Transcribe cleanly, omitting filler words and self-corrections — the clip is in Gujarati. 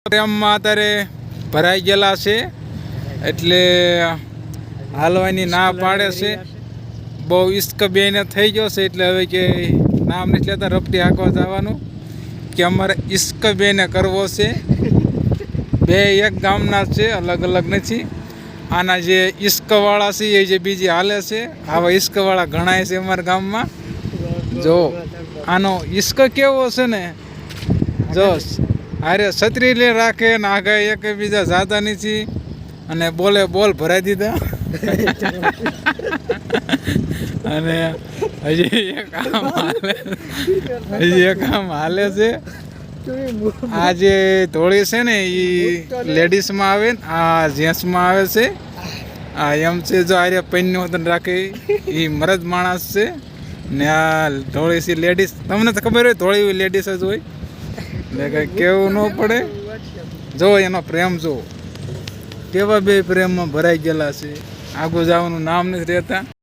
પ્રેમમાં અત્યારે ભરાઈ ગયેલા છે એટલે હાલવાની ના પાડે છે. બહુ ઇશ્ક બેને થઈ ગયો છે એટલે હવે કે નામ નથી લેતા, રપટી હાંકવા જવાનું કે અમારે ઇશ્ક બેને કરવો છે. બે એક ગામના છે, અલગ અલગ નથી. આના જે ઇશ્કવાળા છે એ જે બીજી હાલે છે, આવા ઇશ્કવાળા ઘણાય છે અમારા ગામમાં. જો આનો ઇશ્ક કેવો છે ને, જો અરે છત્રી લે રાખે ને આગળ એકબીજા જાતા નથી અને બોલે બોલ ભરાઈ દીધા. અને હજી એક કામ હાલે છે. આ જે ધોળી છે ને એ લેડીઝમાં આવે ને આ જેન્ટ્સમાં આવે છે. આ એમ છે જો આરે પૈન્યું હોતન રાખે એ મરદ માણસ છે ને આ ધોળી છે લેડીઝ. તમને તો ખબર હોય ધોળી લેડીઝ જ હોય એટલે કંઈ કેવું ન પડે. જો એનો પ્રેમ જો કેવા બે પ્રેમમાં ભરાઈ ગયેલા છે, આગળ જવાનું નામ નથી રહેતા.